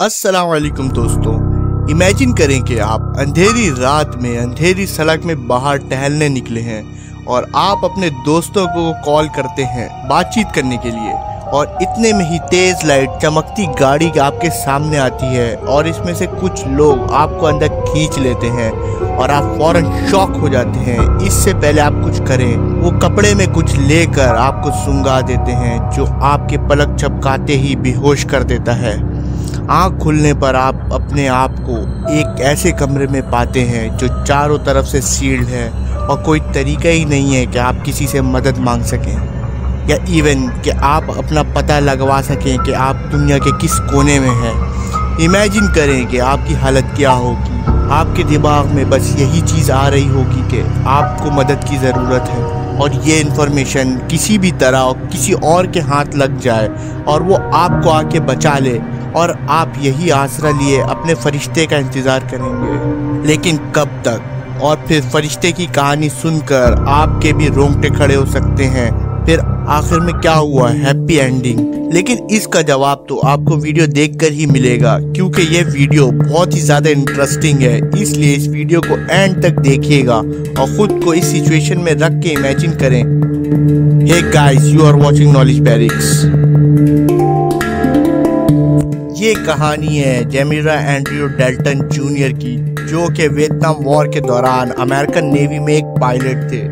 अस्सलाम वालेकुम दोस्तों। इमेजिन करें कि आप अंधेरी रात में अंधेरी सड़क में बाहर टहलने निकले हैं और आप अपने दोस्तों को कॉल करते हैं बातचीत करने के लिए, और इतने में ही तेज लाइट चमकती गाड़ी आपके सामने आती है और इसमें से कुछ लोग आपको अंदर खींच लेते हैं और आप फौरन शॉक हो जाते हैं। इससे पहले आप कुछ करें, वो कपड़े में कुछ लेकर आपको सुंगा देते हैं जो आपके पलक झपकाते ही बेहोश कर देता है। आँख खुलने पर आप अपने आप को एक ऐसे कमरे में पाते हैं जो चारों तरफ से सील्ड है और कोई तरीका ही नहीं है कि आप किसी से मदद मांग सकें या इवन कि आप अपना पता लगवा सकें कि आप दुनिया के किस कोने में हैं। इमेजिन करें कि आपकी हालत क्या होगी। आपके दिमाग में बस यही चीज़ आ रही होगी कि आपको मदद की ज़रूरत है और ये इन्फॉर्मेशन किसी भी तरह किसी और के हाथ लग जाए और वो आपको आके बचा ले और आप यही आसरा लिए अपने फरिश्ते का इंतज़ार करेंगे। लेकिन कब तक? और फिर फरिश्ते की कहानी सुनकर आपके भी रोंगटे खड़े हो सकते हैं। फिर आखिर में क्या हुआ? Happy ending. लेकिन इसका जवाब तो आपको वीडियो देखकर ही मिलेगा, क्योंकि ये वीडियो बहुत ही ज़्यादा इंटरेस्टिंग है। इसलिए इस वीडियो को एंड तक देखिएगा और ख़ुद को इस सिचुएशन में रख के इमेजिन करें। Hey guys, you are watching knowledge Barrix. ये कहानी है जेमिरा एंड्रयू डेल्टन जूनियर की, जो कि वियतनाम वॉर के दौरान अमेरिकन नेवी में एक पायलट थे।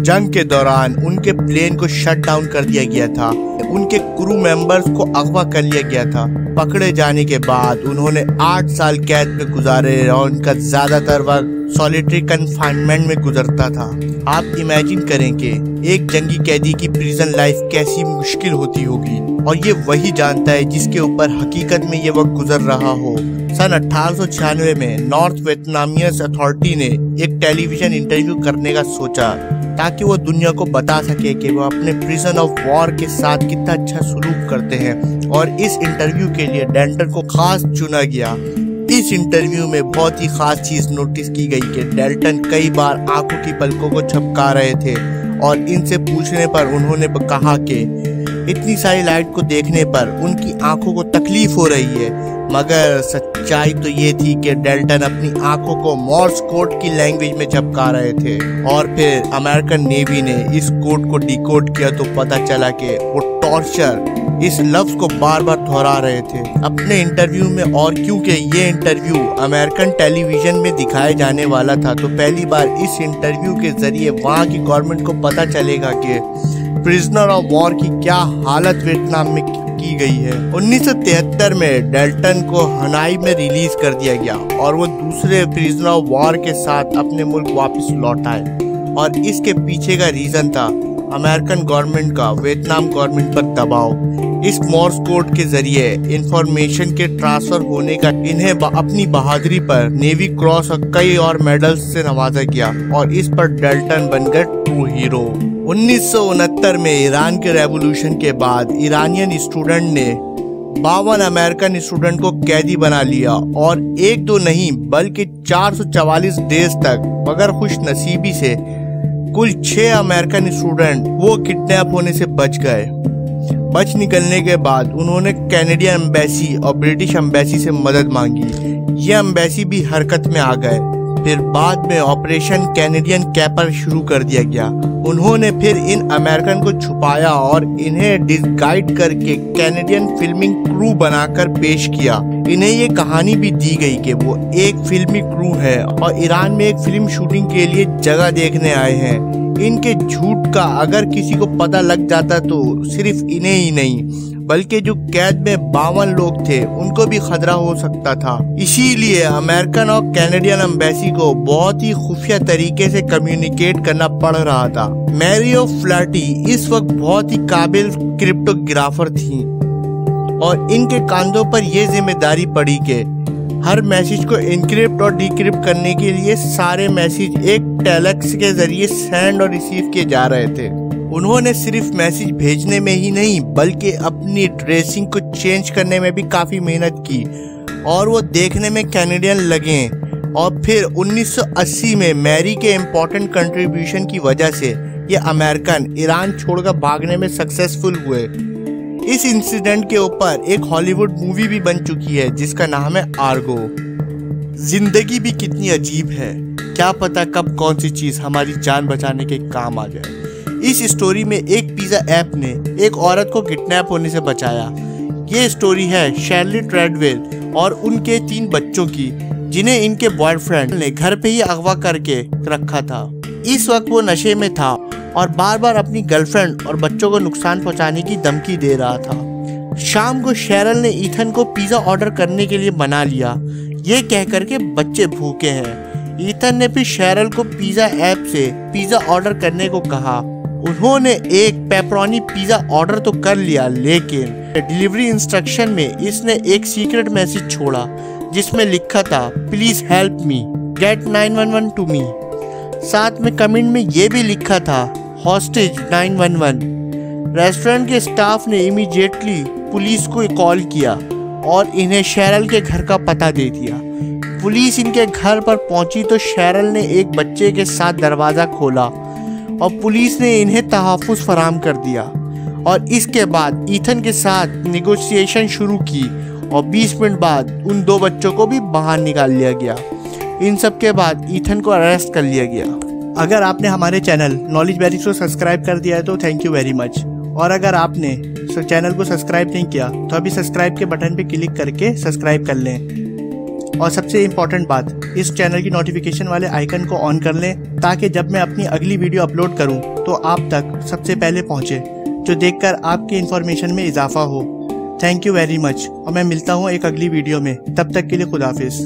जंग के दौरान उनके प्लेन को शट डाउन कर दिया गया था, उनके क्रू मेंबर्स को अगवा कर लिया गया था। पकड़े जाने के बाद उन्होंने 8 साल कैद में गुजारे और उनका ज्यादातर वक्त सॉलिटरी कन्फाइनमेंट में गुजरता था। आप इमेजिन करें कि एक जंगी कैदी की प्रिजन लाइफ कैसी मुश्किल होती होगी, और ये वही जानता है जिसके ऊपर हकीकत में ये वक्त गुजर रहा हो। सन 1896 में नॉर्थ वियतनामियस अथॉरिटी ने एक टेलीविजन इंटरव्यू करने का सोचा ताकि वो दुनिया को बता सके कि वो अपने प्रिजन ऑफ वॉर के साथ कितना अच्छा सलूक करते हैं, और इस इंटरव्यू के लिए डेल्टन को खास चुना गया। इस इंटरव्यू में बहुत ही खास चीज नोटिस की गई कि डेल्टन कई बार आंखों की पलकों को झपका रहे थे, और इनसे पूछने पर उन्होंने कहा कि इतनी सारी लाइट को देखने पर उनकी आंखों को तकलीफ हो रही है। मगर सच्चाई तो ये थी कि डेल्टन अपनी आंखों को मोर्स कोड की लैंग्वेज में झपका रहे थे। और फिर अमेरिकन नेवी ने इस कोड को डिकोड किया तो पता चला कि वो टॉर्चर इस लफ्ज को बार बार दोहरा रहे थे अपने इंटरव्यू में। और क्योंकि ये इंटरव्यू अमेरिकन टेलीविजन में दिखाया जाने वाला था, तो पहली बार इस इंटरव्यू के जरिए वहाँ की गवर्नमेंट को पता चलेगा कि प्रिजनर ऑफ वॉर की क्या हालत वियतनाम में की गई है। 1973 में डेल्टन को हनाई में रिलीज कर दिया गया और वो दूसरे प्रिजनर ऑफ वॉर के साथ अपने मुल्क वापस लौट आए। और इसके पीछे का रीजन था अमेरिकन गवर्नमेंट का वियतनाम गवर्नमेंट पर दबाव। इस मोर्स कोड के जरिए इंफॉर्मेशन के ट्रांसफर होने का इन्हें अपनी बहादुरी पर नेवी क्रॉस और कई और मेडल्स से नवाजा गया, और इस पर डेल्टन बन गए ट्रू हीरो। 1969 में ईरान के रेवोल्यूशन के बाद ईरानियन स्टूडेंट ने 52 अमेरिकन स्टूडेंट को कैदी बना लिया, और एक दो नहीं बल्कि 444 डेज तक बगैर खुश नसीबी से कुल 6 अमेरिकन स्टूडेंट वो किडनैप होने से बच गए। बच निकलने के बाद उन्होंने कैनेडियन एम्बेसी और ब्रिटिश एम्बेसी से मदद मांगी। ये एम्बेसी भी हरकत में आ गए। फिर बाद में ऑपरेशन कैनेडियन कैपर शुरू कर दिया गया। उन्होंने फिर इन अमेरिकन को छुपाया और इन्हें डिसगाइड करके कैनेडियन फिल्मिंग क्रू बनाकर पेश किया। इन्हें ये कहानी भी दी गई कि वो एक फिल्मी क्रू है और ईरान में एक फिल्म शूटिंग के लिए जगह देखने आए हैं। इनके झूठ का अगर किसी को पता लग जाता तो सिर्फ इन्हें ही नहीं बल्कि जो कैद में 52 लोग थे उनको भी खतरा हो सकता था। इसीलिए अमेरिकन और कैनेडियन एम्बेसी को बहुत ही खुफिया तरीके से कम्युनिकेट करना पड़ रहा था। मैरियो फ्लैटी इस वक्त बहुत ही काबिल क्रिप्टोग्राफर थी और इनके कंधों पर यह जिम्मेदारी पड़ी कि हर मैसेज को इनक्रिप्ट और डिक्रिप्ट करने के लिए सारे मैसेज एक टेलेक्स के जरिए सेंड और रिसीव किए जा रहे थे। उन्होंने सिर्फ मैसेज भेजने में ही नहीं बल्कि अपनी ड्रेसिंग को चेंज करने में भी काफ़ी मेहनत की, और वो देखने में कैनेडियन लगे। और फिर 1980 में मैरी के इम्पोर्टेंट कंट्रीब्यूशन की वजह से ये अमेरिकन ईरान छोड़कर भागने में सक्सेसफुल हुए। इस इंसिडेंट के ऊपर एक हॉलीवुड मूवी भी बन चुकी है जिसका नाम है आर्गो। जिंदगी भी कितनी अजीब है, क्या पता कब कौन सी चीज हमारी जान बचाने के काम आ जाए। इस स्टोरी में एक पिज्जा ऐप ने एक औरत को किडनैप होने से बचाया। ये स्टोरी है शैरली ट्रेडवेल और उनके 3 बच्चों की, जिन्हें इनके बॉयफ्रेंड ने घर पे ही अगवा करके रखा था। इस वक्त वो नशे में था और बार बार अपनी गर्लफ्रेंड और बच्चों को नुकसान पहुंचाने की धमकी दे रहा था। शाम को शेरल ने ईथन को पिज्जा ऑर्डर करने के लिए बना लिया, ये कह कर के बच्चे भूखे हैं। ईथन ने फिर शेरल को पिज्जा ऐप से पिज्जा ऑर्डर करने को कहा। उन्होंने एक पेपरोनी पिज्जा ऑर्डर तो कर लिया, लेकिन डिलीवरी इंस्ट्रक्शन में इसने एक सीक्रेट मैसेज छोड़ा जिसमें लिखा था please help me, get 911 to me. साथ में कमेंट में ये भी लिखा था हॉस्टेज 911। रेस्टोरेंट के स्टाफ ने इमीडिएटली पुलिस को कॉल किया और इन्हें शेरल के घर का पता दे दिया। पुलिस इनके घर पर पहुंची तो शेरल ने एक बच्चे के साथ दरवाज़ा खोला और पुलिस ने इन्हें तहफ़्फ़ुज़ फराहम कर दिया और इसके बाद ईथन के साथ नेगोशिएशन शुरू की और 20 मिनट बाद उन 2 बच्चों को भी बाहर निकाल लिया गया। इन सब के बाद ईथन को अरेस्ट कर लिया गया। अगर आपने हमारे चैनल नॉलेज बेरिक्स को सब्सक्राइब कर दिया है तो थैंक यू वेरी मच, और अगर आपने चैनल को सब्सक्राइब नहीं किया तो अभी सब्सक्राइब के बटन पे क्लिक करके सब्सक्राइब कर लें। और सबसे इम्पॉर्टेंट बात, इस चैनल की नोटिफिकेशन वाले आइकन को ऑन कर लें ताकि जब मैं अपनी अगली वीडियो अपलोड करूं तो आप तक सबसे पहले पहुंचे, जो देखकर आपकी इन्फॉर्मेशन में इजाफा हो। थैंक यू वेरी मच और मैं मिलता हूं एक अगली वीडियो में। तब तक के लिए खुदाफिज।